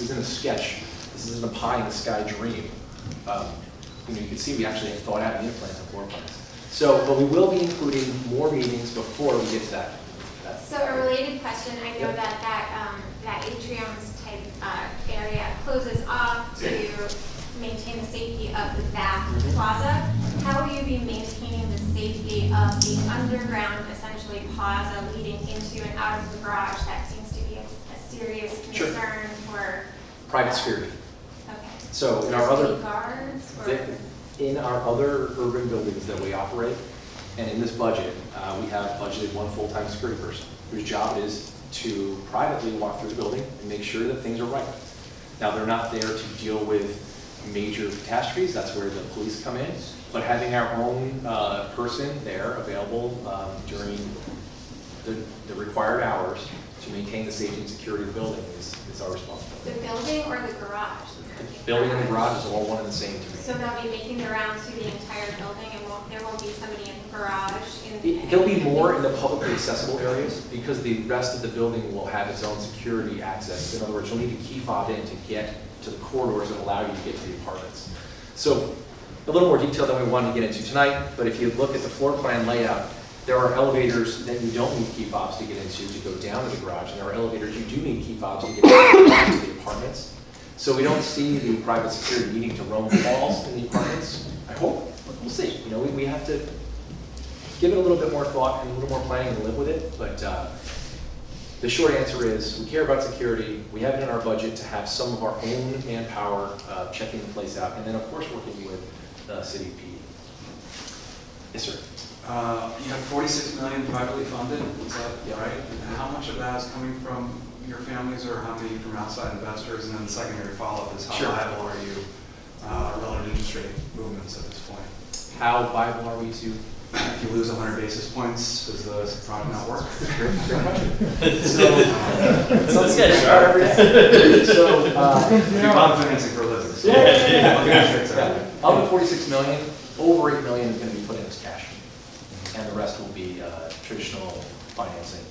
isn't a sketch. This isn't a pie in the sky dream. You can see we actually have thought out unit plans and floor plans. So, but we will be including more meetings before we get to that. So a related question, I know that atriums type area closes off to maintain the safety of the back plaza. How will you be maintaining the safety of the underground, essentially, plaza leading into and out of the garage? That seems to be a serious concern for private security. Okay. So in our other guards, in our other urban buildings that we operate, and in this budget, we have budgeted one full-time security person whose job is to privately walk through the building and make sure that things are right. Now, they're not there to deal with major catastrophes. That's where the police come in. But having our own person there available during the required hours to maintain the safety and security of the building is our responsibility. the building or the garage? The building and the garage is all one and the same to me. So they'll be making the rounds through the entire building, and there won't be somebody in the garage? There'll be more in the publicly accessible areas because the rest of the building will have its own security access. In other words, you'll need a key fob in to get to the corridors that allow you to get to the apartments. So a little more detail than we wanted to get into tonight, but if you look at the floor plan layout, there are elevators that you don't need key fobs to get into to go down to the garage, and there are elevators you do need key fobs to get to the apartments. So we don't see the private security needing to roam the halls in the apartments. I hope. We'll see. We have to give it a little bit more thought and a little more planning and live with it. But the short answer is we care about security. We have it in our budget to have some of our own manpower checking the place out, and then of course working with the city PD. Yes, sir. You have 46 million privately funded. Is that right? And how much of that is coming from your families, or how many from outside investors? And then the secondary follow-up is how viable are you relative to interest rate movements at this point? How viable are we to? If you lose 100 basis points, does the product not work? Great question. Sounds good. So, I'm financing for a living. So Of the 46 million, over 8 million is going to be put in as cash, and the rest will be traditional financing.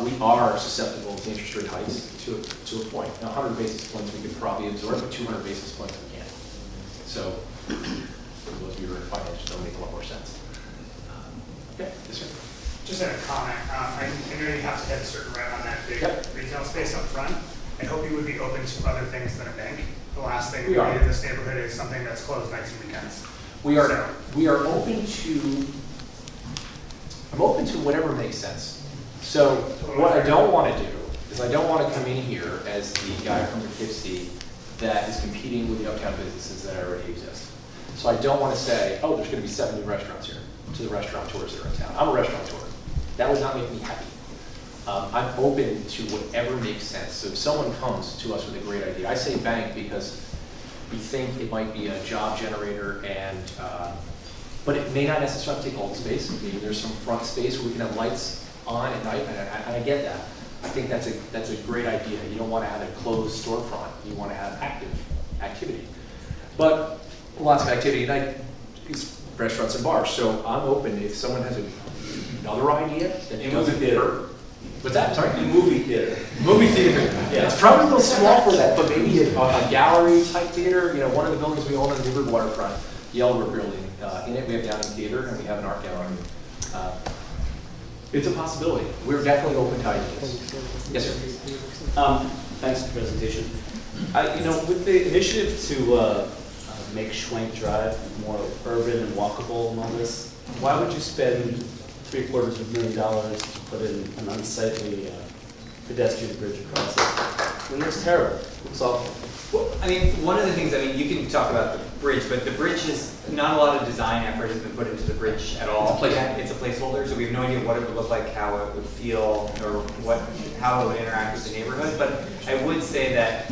We are susceptible to interest rate hikes to a point. Now, 100 basis points we could probably absorb, but 200 basis points we can't. So, for those of you who are in finance, that'll make a lot more sense. Okay, yes, sir. Just a comment. I know you have to hit a certain rent on that big retail space up front. I hope you would be open to other things than a bank. The last thing we need in this neighborhood is something that's closed nights and weekends. We are open to. I'm open to whatever makes sense. So what I don't want to do is I don't want to come in here as the guy from Poughkeepsie that is competing with the uptown businesses that already exist. So I don't want to say, oh, there's going to be 7 new restaurants here to the restaurateurs that are in town. I'm a restaurateur. That would not make me happy. I'm open to whatever makes sense. So if someone comes to us with a great idea, I say bank because we think it might be a job generator, and but it may not necessarily take all the space. Maybe there's some front space where we can have lights on at night, and I get that. I think that's a great idea. You don't want to have a closed storefront. You want to have active activity. But lots of activity at night is restaurants and bars. So I'm open if someone has another idea that doesn't theater. What's that? Sorry? Movie theater. Movie theater. Yeah. It's probably a little small for that, but maybe a gallery type theater. One of the buildings we own on the Newburgh waterfront, the Elbert building. In it we have Downing Theater and we have an art gallery. It's a possibility. We're definitely open to ideas. Yes, sir. Thanks for the presentation. With the initiative to make Schwenk Drive more urban and walkable and all this, why would you spend $750,000 to put in an unsightly pedestrian bridge across it? It looks terrible. It looks awful. Well, one of the things, you can talk about the bridge, but the bridge is, not a lot of design effort has been put into the bridge at all. It's a placeholder, so we have no idea what it would look like, how it would feel, or how it would interact with the neighborhood. But I would say that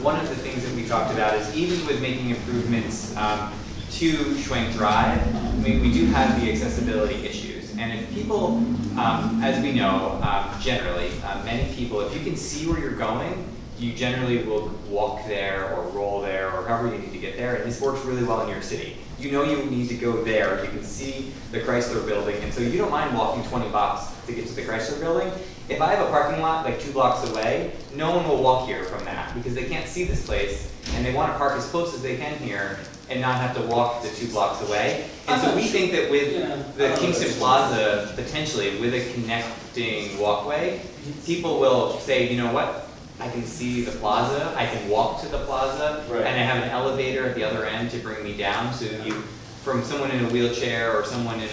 one of the things that we talked about is even with making improvements to Schwenk Drive, we do have the accessibility issues. And if people, as we know, generally, many people, if you can see where you're going, you generally will walk there or roll there or however you need to get there, and this works really well in New York City. You know you need to go there, you can see the Chrysler building, and so you don't mind walking 20 blocks to get to the Chrysler building. If I have a parking lot like 2 blocks away, no one will walk here from that because they can't see this place and they want to park as close as they can here and not have to walk the 2 blocks away. And so we think that with the Kingston Plaza, potentially with a connecting walkway, people will say, you know what? I can see the plaza, I can walk to the plaza, Right. and I have an elevator at the other end to bring me down. So you, from someone in a wheelchair or someone in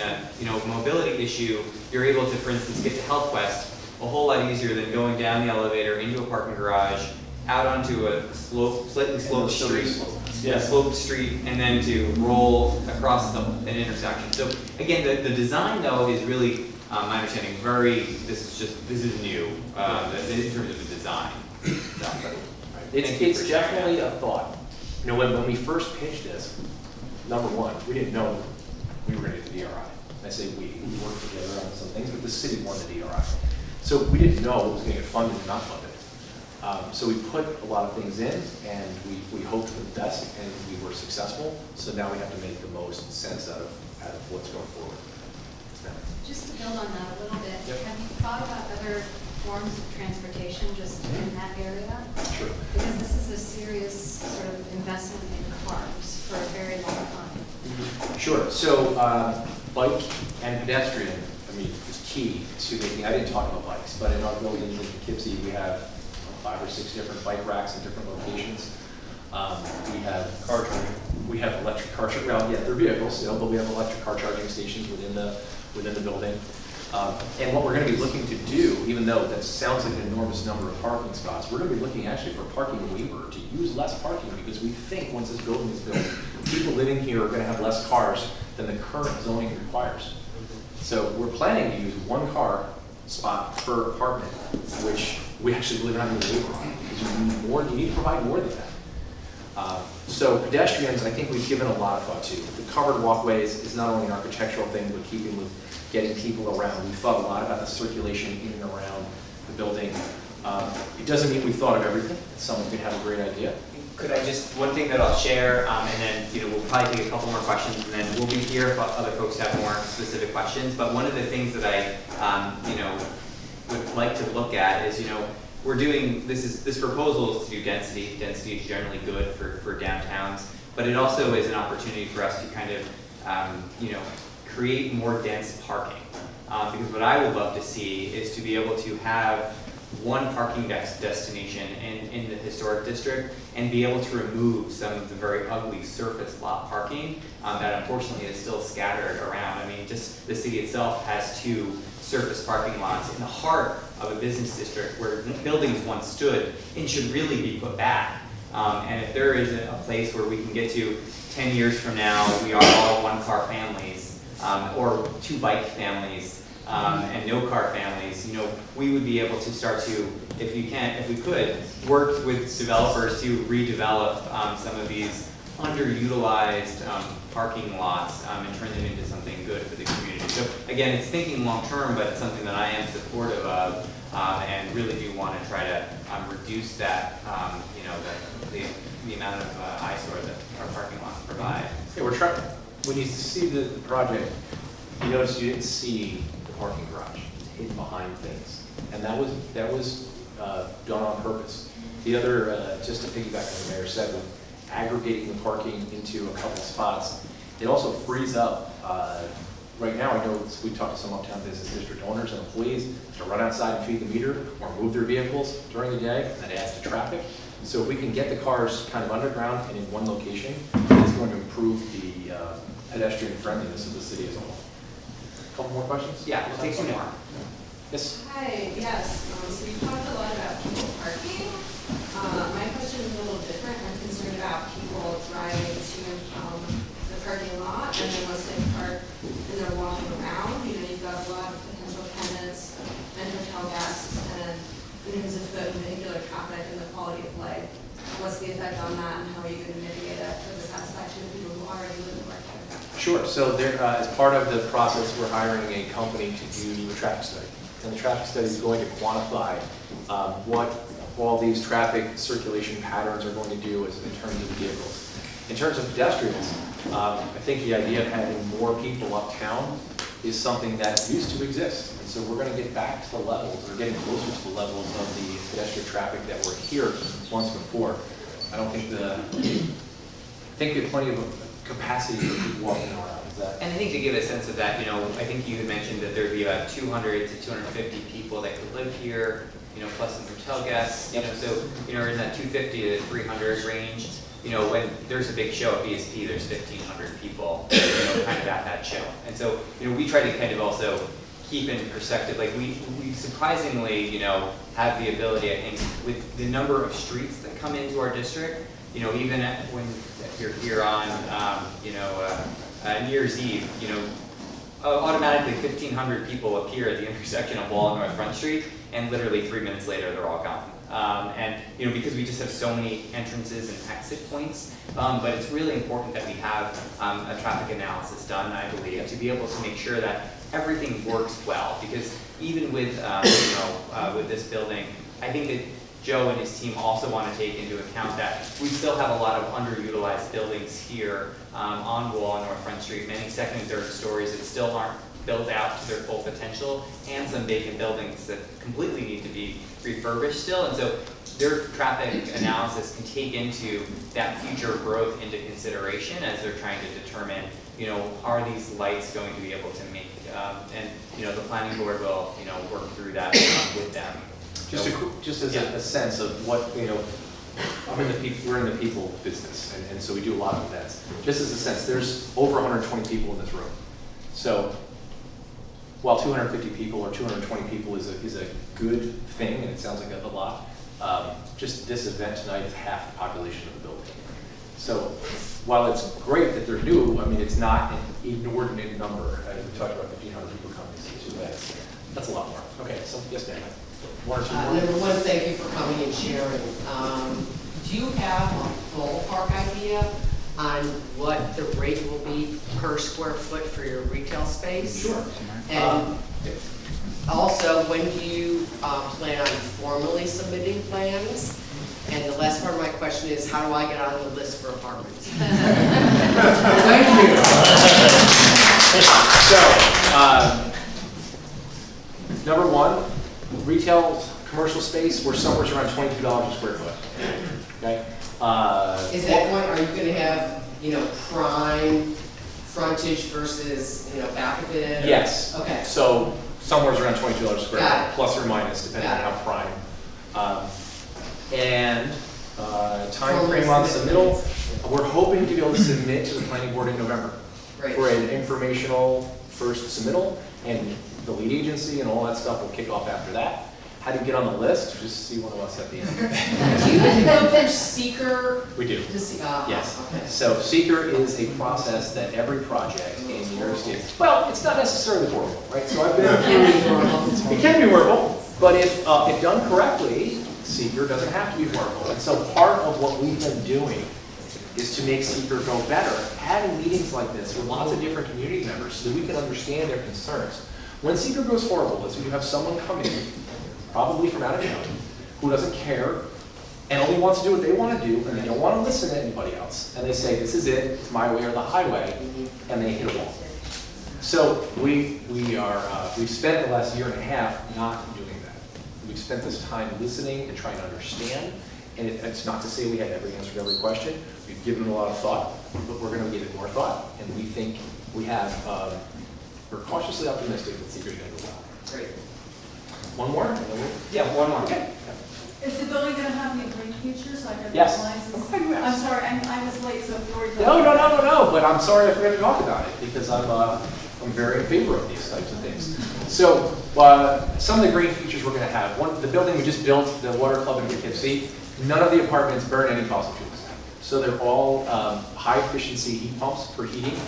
a mobility issue, you're able to, for instance, get to Health Quest a whole lot easier than going down the elevator into a parking garage, out onto a slightly sloped street, a sloped street, and then to roll across an intersection. So again, the design though is really, my understanding, this is new in terms of the design. It's definitely a thought. You know, when we first pitched this, number one, we didn't know we were gonna get the DRI. I say we worked together on some things, but the city won the DRI. So we didn't know it was gonna get funded or not funded. So we put a lot of things in and we hoped for the best and we were successful. So now we have to make the most sense out of what's going forward. Just to build on that a little bit, Yep. have you thought about other forms of transportation just in that area? Sure. Because this is a serious sort of investment in cars for a very long time. Sure. So bike and pedestrian, I mean, is key to making. I didn't talk about bikes, but in our building in Poughkeepsie, we have 5 or 6 different bike racks in different locations. We have car charging. We have electric car charging. Well, yeah, they're vehicles still, but we have electric car charging stations within the building. And what we're going to be looking to do, even though that sounds like an enormous number of parking spots, we're going to be looking actually for parking waiver to use less parking because we think once this building is built, people living here are going to have less cars than the current zoning requires. So we're planning to use 1 car spot per apartment, which we actually believe not even waiver on because you need to provide more than that. So pedestrians, I think we've given a lot of thought to. The covered walkways is not only an architectural thing, but keeping with getting people around. We've thought a lot about the circulation in and around the building. It doesn't mean we've thought of everything. Someone could have a great idea. Could I just, one thing that I'll share, and then we'll probably take a couple more questions, and then we'll be here if other folks have more specific questions. But one of the things that I, would like to look at is, we're doing, this proposal is to do density. Density is generally good for downtowns, but it also is an opportunity for us to kind of, create more dense parking. Because what I would love to see is to be able to have one parking destination in the historic district and be able to remove some of the very ugly surface lot parking that unfortunately is still scattered around. I mean, just the city itself has 2 surface parking lots in the heart of a business district where buildings once stood and should really be put back. And if there is a place where we can get to 10 years from now, we are all 1-car families, or 2 bike families, and no car families, we would be able to start to, if we could, work with developers to redevelop some of these underutilized parking lots and turn them into something good for the community. So again, it's thinking long term, but it's something that I am supportive of and really do want to try to reduce that, the amount of eyesore that our parking lots provide. Yeah, we're trying. When you see the project, you notice you didn't see the parking garage. It's hidden behind things, and that was done on purpose. The other, just to piggyback on what the mayor said, with aggregating the parking into a couple spots, it also frees up. Right now, I know we talked to some uptown business district owners and employees to run outside and feed the meter or move their vehicles during the day, and that adds to traffic. So if we can get the cars kind of underground and in one location, it's going to improve the pedestrian friendliness of the city as a whole. Couple more questions? Yeah, we'll take 2 more. Yes. Hi, yes, so you talked a lot about people parking. My question is a little different. I'm concerned about people driving to the parking lot and then once they park and they're walking around, you've got a lot of potential tenants and hotel guests and because of the vehicular traffic and the quality of life. What's the effect on that and how are you going to mitigate it for the satisfaction of people who already live and work here? Sure. So there, as part of the process, we're hiring a company to do a traffic study. And the traffic study is going to quantify what all these traffic circulation patterns are going to do in terms of vehicles. In terms of pedestrians, I think the idea of having more people uptown is something that used to exist. And so we're going to get back to the levels, or getting closer to the levels of the pedestrian traffic that were here once before. I don't think I think we have plenty of capacity for people walking around. Is that? And I think to give a sense of that, I think you had mentioned that there'd be about 200 to 250 people that could live here, plus some hotel guests, so, in that 250 to 300 range. When there's a big show at BSP, there's 1,500 people, kind of at that show. And so, we try to kind of also keep in perspective, like we surprisingly, have the ability, I think, with the number of streets that come into our district, even when you're here on, New Year's Eve, automatically 1,500 people appear at the intersection of Wall and North Front Street, and literally 3 minutes later, they're all gone. And because we just have so many entrances and exit points, but it's really important that we have a traffic analysis done, I believe, to be able to make sure that everything works well. Because even with with this building, I think that Joe and his team also want to take into account that we still have a lot of underutilized buildings here on Wall and North Front Street, many second and third stories that still aren't built out to their full potential, and some vacant buildings that completely need to be refurbished still. And so their traffic analysis can take into that future growth into consideration as they're trying to determine, are these lights going to be able to make, and the planning board will, work through that with them. Just as a sense of what, we're in the people business, and so we do a lot of events. Just as a sense, there's over 120 people in this room. So while 250 people or 220 people is a good thing, and it sounds like a lot, just this event tonight is half the population of the building. So while it's great that they're new, it's not an inordinate number. We talked about 1,500 people coming to these events. That's a lot more. Okay, so yes, ma'am. One or two more. Number one, thank you for coming and sharing. Do you have a ballpark idea on what the rate will be per square foot for your retail space? Sure. And also, when do you plan on formally submitting plans? And the last part of my question is, how do I get on the list for apartments? Thank you. So, number one, retail commercial space, we're somewhere around $22 a square foot. Okay. Is that going? Are you going to have prime frontage versus back of it? Or? Yes. Okay. So somewhere around $22 a square Got foot, it. plus or minus, depending on how prime. Time frame on submittal, we're hoping to be able to submit to the planning board in November. Great. For an informational first submittal, and the lead agency and all that stuff will kick off after that. How do you get on the list? Just see one of us at the end. Do you go through seeker? We do. Yes. Okay. So seeker is a process that every project in New York State, well, it's not necessarily horrible, right? So I've been through, it can be horrible, but if done correctly, seeker doesn't have to be horrible. And so part of what we've been doing is to make seeker go better, having meetings like this with lots of different community members so that we can understand their concerns. When seeker goes horrible, is when you have someone come in, probably from out of town, who doesn't care and only wants to do what they want to do, and they don't want to listen to anybody else. And they say, this is it, it's my way or the highway, and they hit a wall. So we've spent the last year and a half not doing that. We've spent this time listening and trying to understand, and it's not to say we had every answer to every question. We've given it a lot of thought, but we're going to give it more thought, and we think we have, we're cautiously optimistic that seeker's going to go well. Great. One more? Yeah, one more. Okay. Is the building going to have any green features like Yes. appliances? I'm glad you asked. I'm sorry, I was late, so if you already. No, but I'm sorry I forgot to talk about it, because I'm very in favor of these types of things. So, some of the green features we're gonna have, the building we just built, the Water Club in Poughkeepsie, none of the apartments burn any fossil fuels. So they're all high efficiency heat pumps for heating.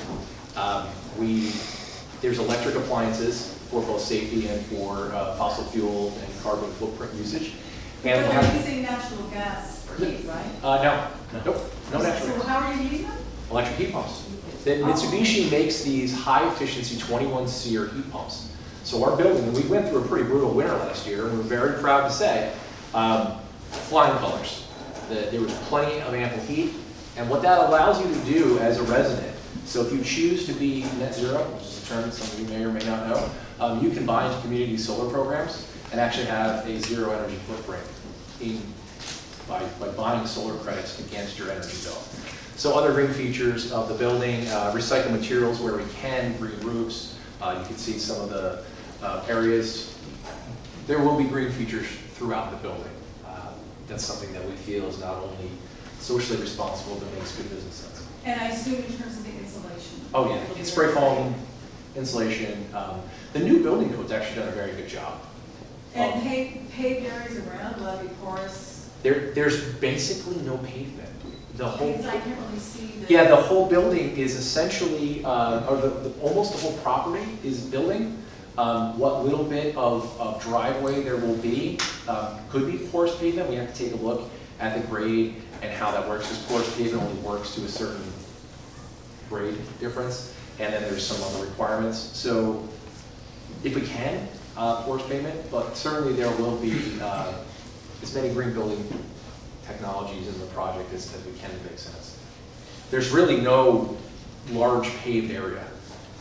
There's electric appliances for both safety and for fossil fuel and carbon footprint usage. And But we'll they're have, using natural gas for heat, right? no natural So gas. how are you heating them? Electric heat pumps. Mitsubishi makes these high efficiency 21 SEER heat pumps. So our building, and we went through a pretty brutal winter last year, and we're very proud to say, flying colors. There was plenty of ample heat, and what that allows you to do as a resident So if you choose to be net zero, which is a term some of you may or may not know, you can buy into community solar programs and actually have a zero energy footprint by buying solar credits against your energy bill. So other green features of the building, recycle materials where we can, green roofs. You can see some of the areas. There will be green features throughout the building. That's something that we feel is not only socially responsible, but makes good business sense. And I assume in terms of the insulation. Oh yeah, it's spray foam, insulation. The new building code's actually done a very good job. And paved areas around, will that be porous? There's basically no pavement. The whole, Because I can't really see the. yeah, the whole building is essentially, or almost the whole property is building. What little bit of driveway there will be could be porous pavement. We have to take a look at the grade and how that works. Because porous pavement only works to a certain grade difference, and then there's some other requirements. So if we can, porous pavement, but certainly there will be as many green building technologies in the project as we can to make sense. There's really no large paved area.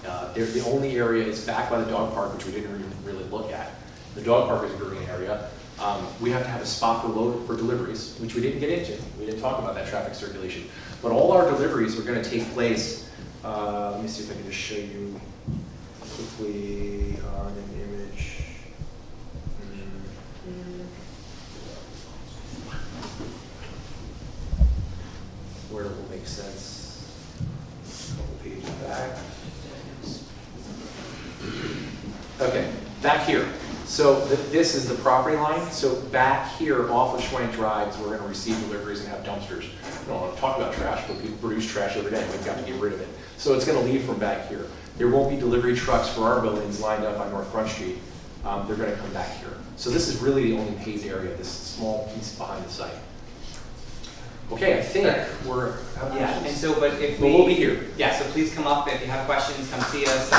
The only area is back by the dog park, which we didn't really look at. The dog park is a green area. We have to have a spot for deliveries, which we didn't get into. We didn't talk about that traffic circulation. But all our deliveries are going to take place. Let me see if I can just show you quickly on an image. Where it will make sense. A couple pages back. Okay, back here. So this is the property line. So back here off of Schwenk Drive, we're going to receive deliveries and have dumpsters. We don't want to talk about trash, but people produce trash every day. We've got to get rid of it. So it's going to leave from back here. There won't be delivery trucks for our buildings lined up on North Front Street. They're going to come back here. So this is really the only paved area, this small piece behind the site. Okay, I think we're. Yeah, and so, but if We'll be here. Yeah, so please come up if you have questions, come see us.